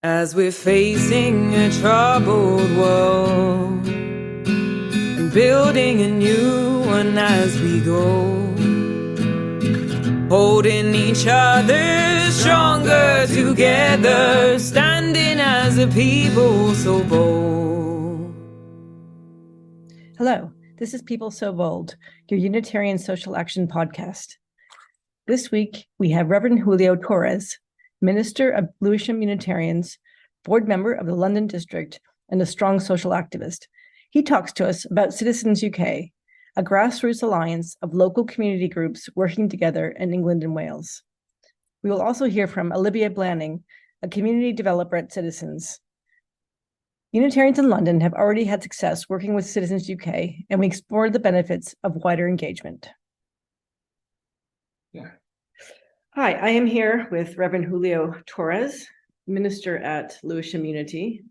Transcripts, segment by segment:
As we're facing a troubled world and building a new one as we go, holding each other stronger together, standing as a people so bold. Hello, this is People So Bold, your Unitarian Social Action podcast. This week, we have Reverend Julio Torres, Minister of Lewisham Unitarians, board member of the London District, and a strong social activist. He talks to us about Citizens UK, a grassroots alliance of local community groups working together in England and Wales. We will also hear from Olivia Blanning, a community developer at Citizens. Unitarians in London have already had success working with Citizens UK, and we explored the benefits of wider engagement. Yeah. Hi, I am here with Reverend Julio Torres, Minister at Lewisham Unity,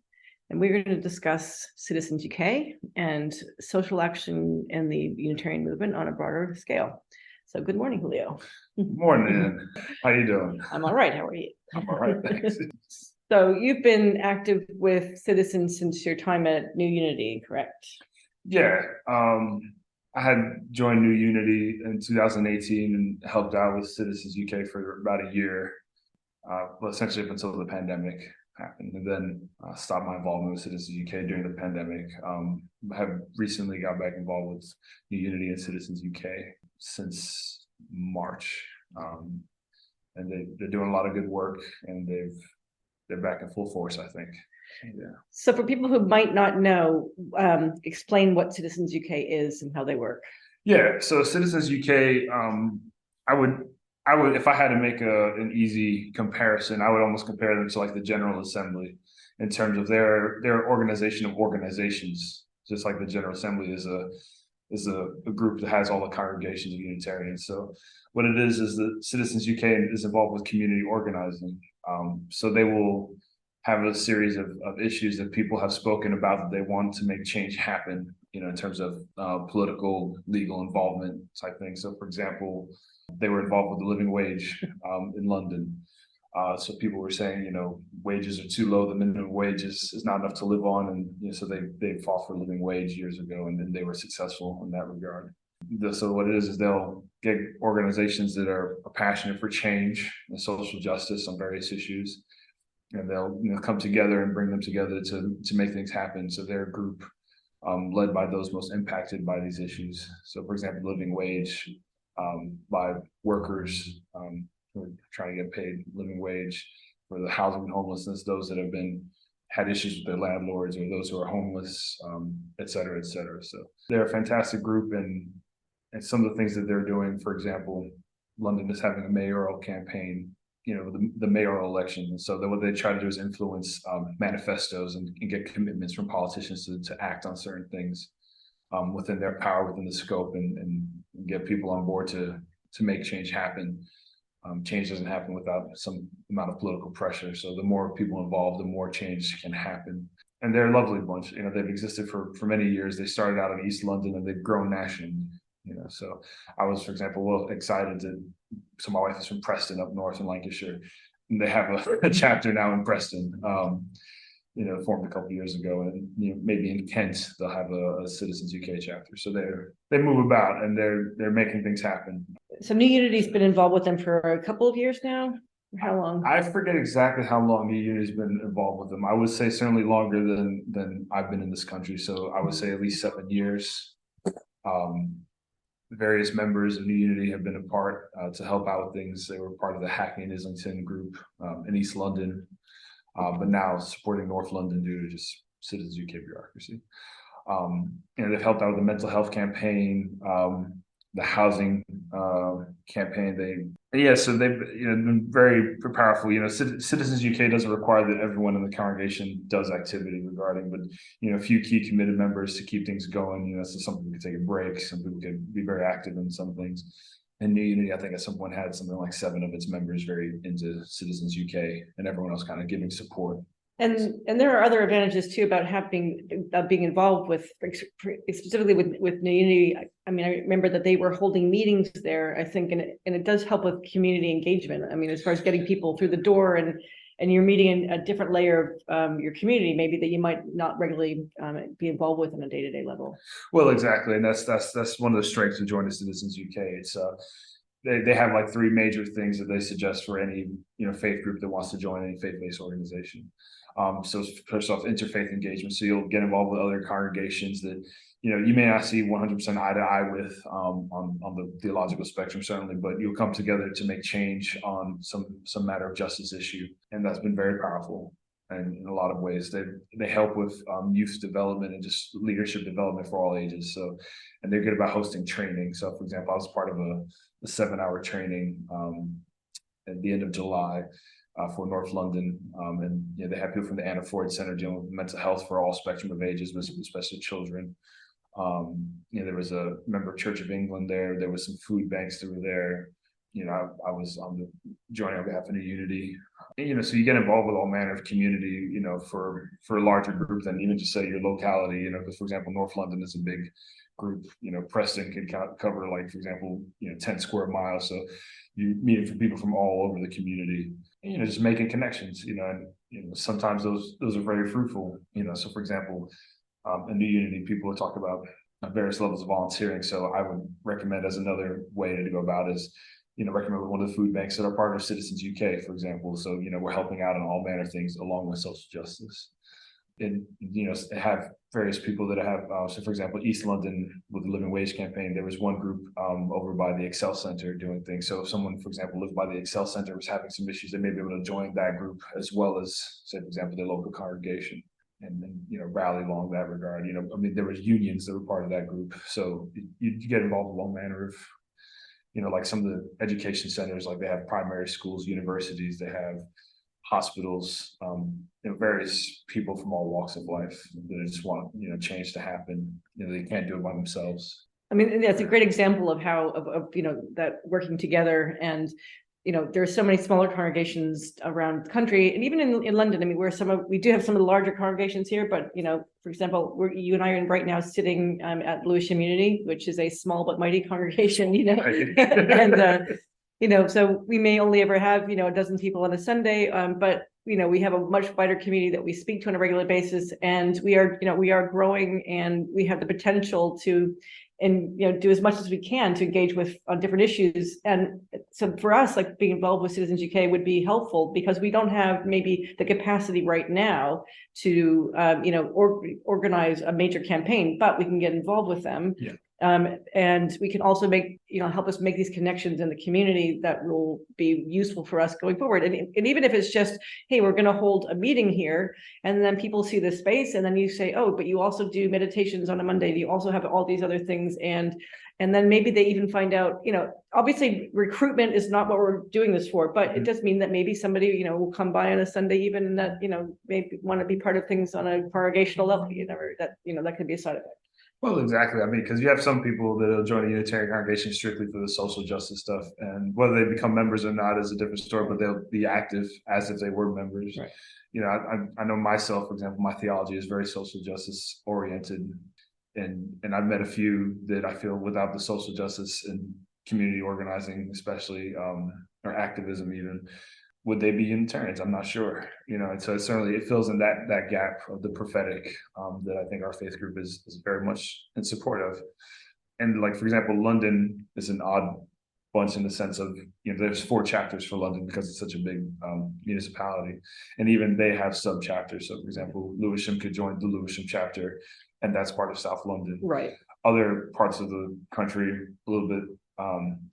and we're going to discuss Citizens UK and social action and the Unitarian movement on a broader scale. So good morning, Julio. Morning. How you doing? I'm all right. How are you? I'm all right, thanks. So you've been active with Citizens since your time at New Unity, correct? Yeah. I had joined New Unity in 2018 and helped out with Citizens UK for about a year, but essentially up until the pandemic happened, and then stopped my involvement with Citizens UK during the pandemic. Have recently got back involved with New Unity and Citizens UK since March, and they're doing a lot of good work, and they're back in full force, I think. Yeah. So for people who might not know, explain what Citizens UK is and how they work. Yeah, so Citizens UK, I would, if I had to make an easy comparison, I would almost compare them to like the General Assembly in terms of their organization of organizations. Just like the General Assembly is a group that has all the congregations of Unitarians. So what it is that Citizens UK is involved with community organizing. So they will have a series of issues that people have spoken about that they want to make change happen, in terms of political, legal involvement type thing. So for example, they were involved with the living wage in London. So people were saying, wages are too low, the minimum wage is not enough to live on. And so they fought for a living wage years ago, and then they were successful in that regard. So what it is they'll get organizations that are passionate for change and social justice on various issues, and they'll come together and bring them together to make things happen. So they're a group led by those most impacted by these issues. So for example, living wage, by workers who are trying to get paid living wage, for the housing and homelessness, those that have had issues with their landlords, or those who are homeless, et cetera, et cetera. So they're a fantastic group, and some of the things that they're doing, for example, London is having a mayoral campaign, the mayoral election. And so what they try to do is influence manifestos and get commitments from politicians to act on certain things within their power, within the scope, and get people on board to make change happen. Change doesn't happen without some amount of political pressure. So the more people involved, the more change can happen. And they're a lovely bunch. They've existed for many years. They started out in East London, and they've grown nationally. So I was, for example, excited so my wife is from Preston up north in Lancashire, and they have a chapter now in Preston, formed a couple of years ago, and maybe in Kent they'll have a Citizens UK chapter. So they move about, and they're making things happen. So New Unity's been involved with them for a couple of years now? How long? I forget exactly how long New Unity's been involved with them. I would say certainly longer than I've been in this country. So I would say at least 7 years. Various members of New Unity have been a part to help out with things. They were part of the Hackney and Islington group in East London, but now supporting North London due to just Citizens UK bureaucracy. They've helped out with the mental health campaign, the housing campaign. So they've been very powerful. Citizens UK doesn't require that everyone in the congregation does activity regarding, but a few key committed members to keep things going. So some people could take a break, some people could be very active in some things. And New Unity, I think at some point had something like 7 of its members very into Citizens UK, and everyone else kind of giving support. And there are other advantages too about being involved with, specifically with New Unity. I mean, I remember that they were holding meetings there, I think, and it does help with community engagement. I mean, as far as getting people through the door and and you're meeting a different layer of your community, maybe that you might not regularly be involved with on a day-to-day level. Well, exactly, and that's one of the strengths of Join the Citizens UK. It's they have like three major things that they suggest for any faith group that wants to join any faith-based organization. So first off, interfaith engagement. So you'll get involved with other congregations that you may not see 100% eye to eye with on the theological spectrum, certainly, but you'll come together to make change on some matter of justice issue, and that's been very powerful. And in a lot of ways, they help with youth development and just leadership development for all ages. So, and they're good about hosting training. So, for example, I was part of a 7-hour training at the end of July for North London, and they have people from the Anna Ford Center dealing with mental health for all spectrum of ages, especially children. There was a member of Church of England there. There was some food banks that were there. I was joining on behalf of New Unity. So you get involved with all manner of community, for a larger group than even just say your locality, because for example, North London is a big group, Preston could cover like, for example, 10 square miles. So you meet people from all over the community, just making connections, and sometimes those are very fruitful, so for example, in New Unity, people will talk about various levels of volunteering. So I would recommend as another way to go about is, recommend one of the food banks that are part of Citizens UK, for example. So, we're helping out on all manner of things along with social justice. And, have various people that have, so for example, East London with the living wage campaign, there was one group over by the Excel Center doing things. So if someone, for example, lived by the Excel Center was having some issues, they may be able to join that group as well as, say, for example, their local congregation. And then, rally along that regard. There was unions that were part of that group. So you get involved with all manner of, like some of the education centers, like they have primary schools, universities, they have hospitals, various people from all walks of life that just want, change to happen. They can't do it by themselves. I mean, that's a great example of how, that working together. And there are so many smaller congregations around the country, and even in London. I mean, we do have some of the larger congregations here, but for example, you and I are right now sitting at Lewisham Unity, which is a small but mighty congregation. And so we may only ever have a dozen people on a Sunday, but we have a much wider community that we speak to on a regular basis, and we are growing, and we have the potential to do as much as we can to engage with on different issues. And so for us, like being involved with Citizens UK would be helpful, because we don't have maybe the capacity right now to organize a major campaign, but we can get involved with them. Yeah. And we can also help us make these connections in the community that will be useful for us going forward. And even if it's just, hey, we're going to hold a meeting here, and then people see the space, and then you say, oh, but you also do meditations on a Monday. You also have all these other things. And then maybe they even find out, obviously recruitment is not what we're doing this for, but it does mean that maybe somebody, will come by on a Sunday even that, maybe want to be part of things on a congregational level, that could be a side effect. Well, exactly. I mean, because you have some people that'll join a Unitarian congregation strictly for the social justice stuff, and whether they become members or not is a different story, but they'll be active as if they were members. Right. I know myself, for example, my theology is very social justice oriented, and I've met a few that I feel without the social justice and community organizing, especially, or activism even, would they be Unitarians? I'm not sure, and so it fills in that gap of the prophetic that I think our faith group is very much in support of. And like, for example, London is an odd bunch in the sense of, there's 4 chapters for London because it's such a big municipality, and even they have sub chapters. So for example, Lewisham could join the Lewisham chapter, and that's part of South London. Right. Other parts of the country, a little bit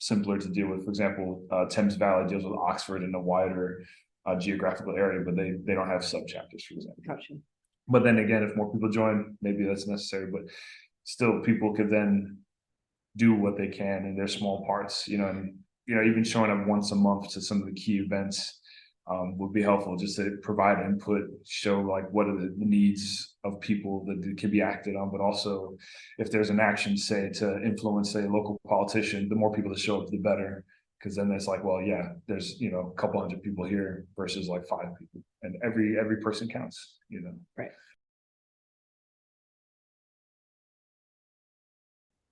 simpler to deal with. For example, Thames Valley deals with Oxford in a wider geographical area, but they don't have sub-chapters, for example. Gotcha. But then again, if more people join, maybe that's necessary, but still people could then do what they can in their small parts, and even showing up once a month to some of the key events would be helpful, just to provide input, show like what are the needs of people that can be acted on, but also if there's an action, say, to influence, say, a local politician, the more people that show up, the better, because then it's like, well, yeah, there's a couple hundred people here versus like 5 people, and every person counts. Right.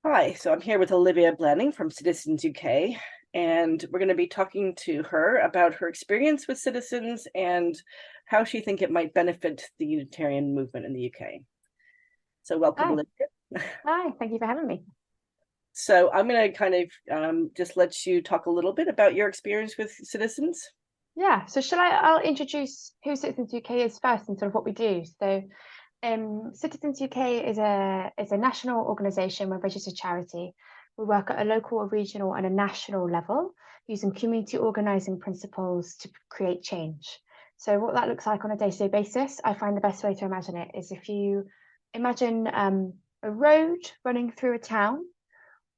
Hi, so I'm here with Olivia Blanning from Citizens UK. and we're going to be talking to her about her experience with citizens and how she thinks it might benefit the Unitarian movement in the UK. So welcome, Hi. Olivia. Hi, thank you for having me. So I'm going to kind of just let you talk a little bit about your experience with citizens. Yeah, so I'll introduce who Citizens UK is first and sort of what we do. So Citizens UK is a national organisation, we're a registered charity. We work at a local, a regional and a national level using community organising principles to create change. So what that looks like on a day-to-day basis, I find the best way to imagine it is if you imagine a road running through a town.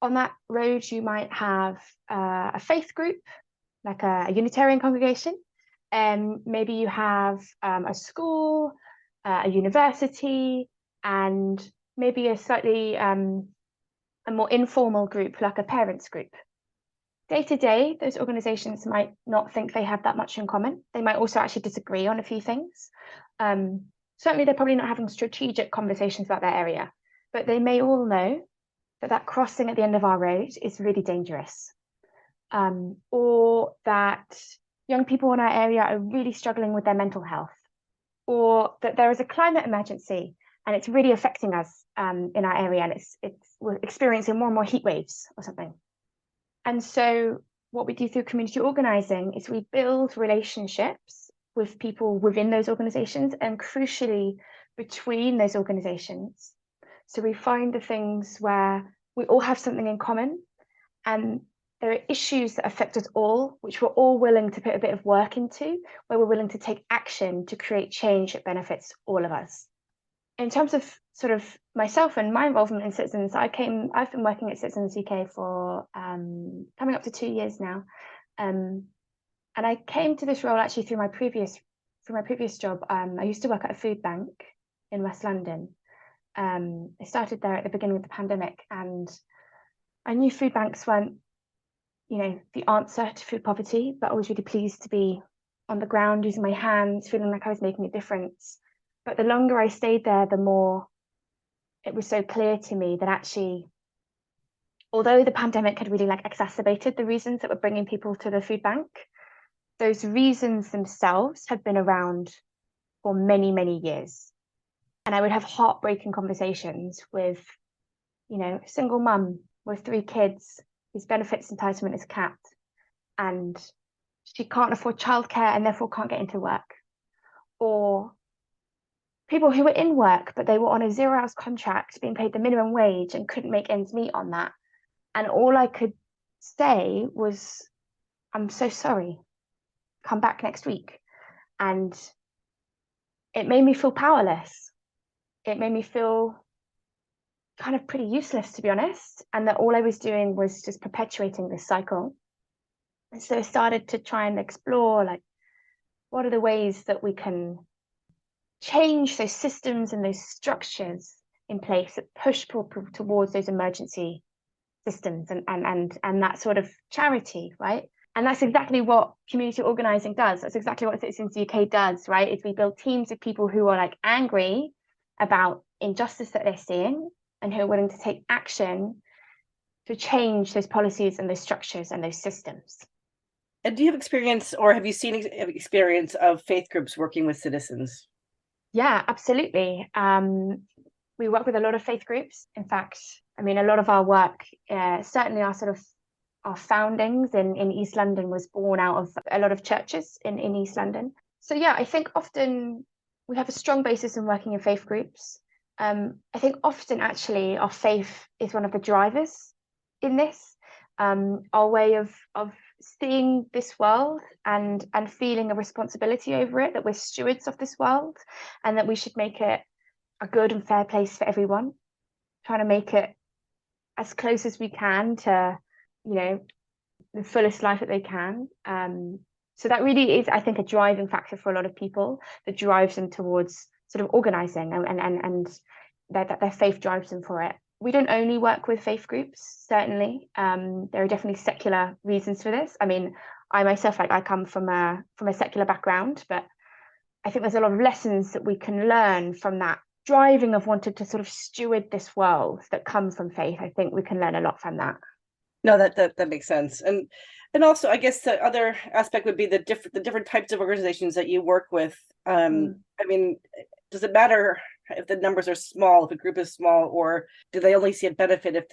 On that road, you might have a faith group, like a Unitarian congregation, and maybe you have a school, a university, and maybe a slightly a more informal group, like a parents group. Day to day, those organizations might not think they have that much in common. They might also actually disagree on a few things. Certainly, they're probably not having strategic conversations about their area, but they may all know that crossing at the end of our road is really dangerous. Or that young people in our area are really struggling with their mental health, or that there is a climate emergency and it's really affecting us in our area, and we're experiencing more and more heat waves or something. And so what we do through community organizing is we build relationships with people within those organizations and crucially between those organizations. So we find the things where we all have something in common and there are issues that affect us all, which we're all willing to put a bit of work into, where we're willing to take action to create change that benefits all of us. In terms of sort of myself and my involvement in Citizens, I've been working at Citizens UK for coming up to 2 years now. And I came to this role actually through my previous job. I used to work at a food bank in West London. I started there at the beginning of the pandemic, and I knew food banks weren't, the answer to food poverty, but I was really pleased to be on the ground using my hands, feeling like I was making a difference. But the longer I stayed there, the more it was so clear to me that actually, although the pandemic had really exacerbated the reasons that were bringing people to the food bank, those reasons themselves had been around for many, many years. And I would have heartbreaking conversations with, a single mum with 3 kids whose benefits entitlement is capped, and she can't afford childcare and therefore can't get into work. Or people who were in work, but they were on a 0-hours contract being paid the minimum wage and couldn't make ends meet on that. And all I could say was, I'm so sorry, come back next week. And it made me feel powerless. It made me feel kind of pretty useless, to be honest, and that all I was doing was just perpetuating this cycle. And so I started to try and explore, what are the ways that we can change those systems and those structures in place that push people towards those emergency systems and that sort of charity, right? And that's exactly what community organizing does. That's exactly what Citizens UK does, right? Is we build teams of people who are angry about injustice that they're seeing and who are willing to take action to change those policies and those structures and those systems. And do you have experience, or have you seen experience of faith groups working with citizens? Yeah, absolutely. We work with a lot of faith groups. In fact, a lot of our work, certainly our foundings in East London was born out of a lot of churches in East London. So yeah, I think often we have a strong basis in working in faith groups. I think often actually our faith is one of the drivers in this, our way of seeing this world and feeling a responsibility over it, that we're stewards of this world and that we should make it a good and fair place for everyone, trying to make it as close as we can to, the fullest life that they can. So that really is, I think, a driving factor for a lot of people that drives them towards sort of organizing and that their faith drives them for it. We don't only work with faith groups, certainly. There are definitely secular reasons for this. I myself, I come from a secular background, but I think there's a lot of lessons that we can learn from that driving of wanting to sort of steward this world that come from faith. I think we can learn a lot from that. No, that makes sense. And also, I guess the other aspect would be the different types of organizations that you work with. I mean, does it matter if the numbers are small, if a group is small, or do they only see a benefit if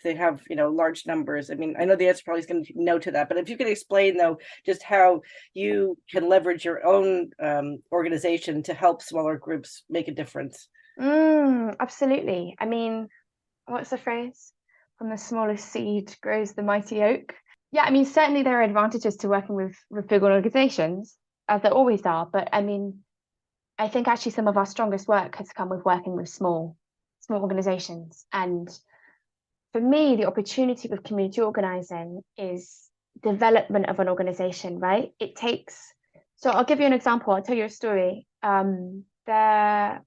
they have, large numbers? I mean, I know the answer probably is going to be no to that, but if you could explain though, just how you can leverage your own organization to help smaller groups make a difference. Absolutely. I mean, what's the phrase? From the smallest seed grows the mighty oak. Yeah, I mean, certainly there are advantages to working with big organizations, as there always are. But I mean, I think actually some of our strongest work has come with working with small organizations. And for me, the opportunity with community organizing is development of an organization, right? So I'll give you an example. I'll tell you a story. There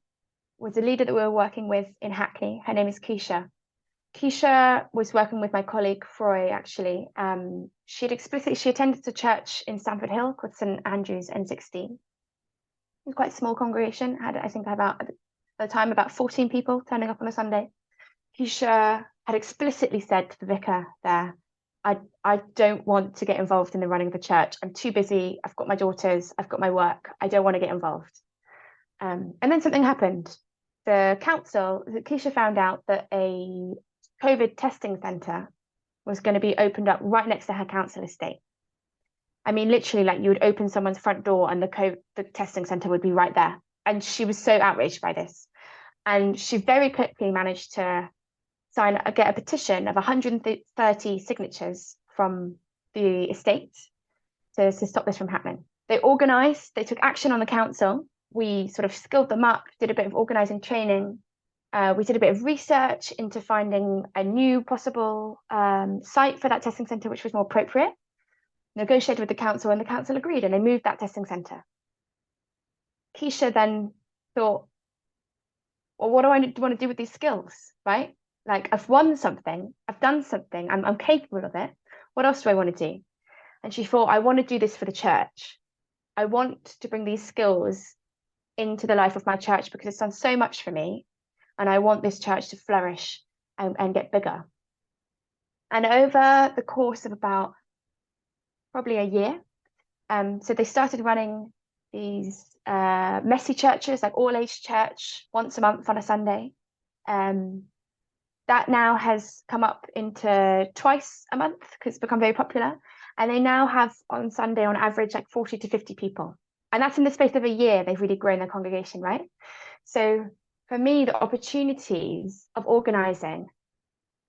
was a leader that we were working with in Hackney. Her name is Keisha. Keisha was working with my colleague Froy, actually. She attended a church in Stamford Hill called St Andrew's N16. It was quite a small congregation, had I think about, at the time, about 14 people turning up on a Sunday. Keisha had explicitly said to the vicar there, I don't want to get involved in the running of the church. I'm too busy. I've got my daughters. I've got my work. I don't want to get involved. And then something happened. Keisha found out that a COVID testing centre was going to be opened up right next to her council estate. I mean, literally, like you would open someone's front door and the testing centre would be right there. And she was so outraged by this. And she very quickly managed to get a petition of 130 signatures from the estate to stop this from happening. They organised, they took action on the council. We sort of skilled them up, did a bit of organising training. We did a bit of research into finding a new possible site for that testing centre, which was more appropriate. Negotiated with the council, and the council agreed, and they moved that testing centre. Keisha then thought, well, what do I want to do with these skills, right? Like, I've won something, I've done something, I'm capable of it. What else do I want to do? And she thought, I want to do this for the church. I want to bring these skills into the life of my church because it's done so much for me. And I want this church to flourish and get bigger. And over the course of about probably a year, so they started running these messy churches, like all age church, once a month on a Sunday. That now has come up into twice a month because it's become very popular. And they now have on Sunday on average like 40 to 50 people. And that's in the space of a year, they've really grown their congregation, right? So for me, the opportunities of organising,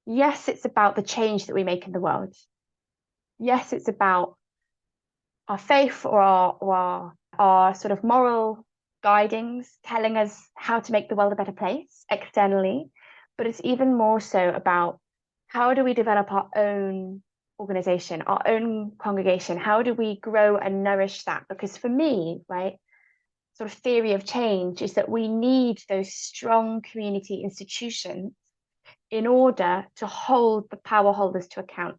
yes, it's about the change that we make in the world. Yes, it's about our faith or our sort of moral guidings, telling us how to make the world a better place externally. But it's even more so about how do we develop our own organisation, our own congregation? How do we grow and nourish that? Because for me, right, sort of theory of change is that we need those strong community institutions in order to hold the power holders to account.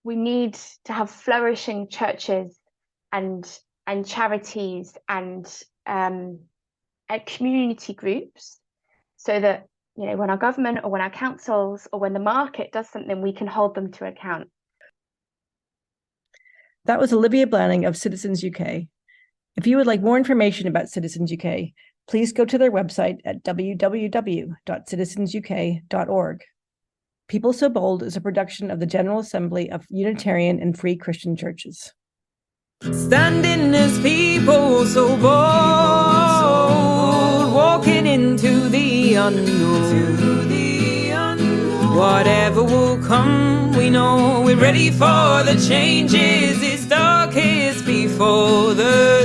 We need to have flourishing churches and charities and community groups, so that, you know, when our government or when our councils or when the market does something, we can hold them to account. That was Olivia Blanning of Citizens UK. If you would like more information about Citizens UK, please go to their website at www.citizensuk.org. People So Bold is a production of the General Assembly of Unitarian and Free Christian Churches. Standing as people so bold, walking into the unknown. Whatever will come, we know we're ready for the changes. It's darkest before the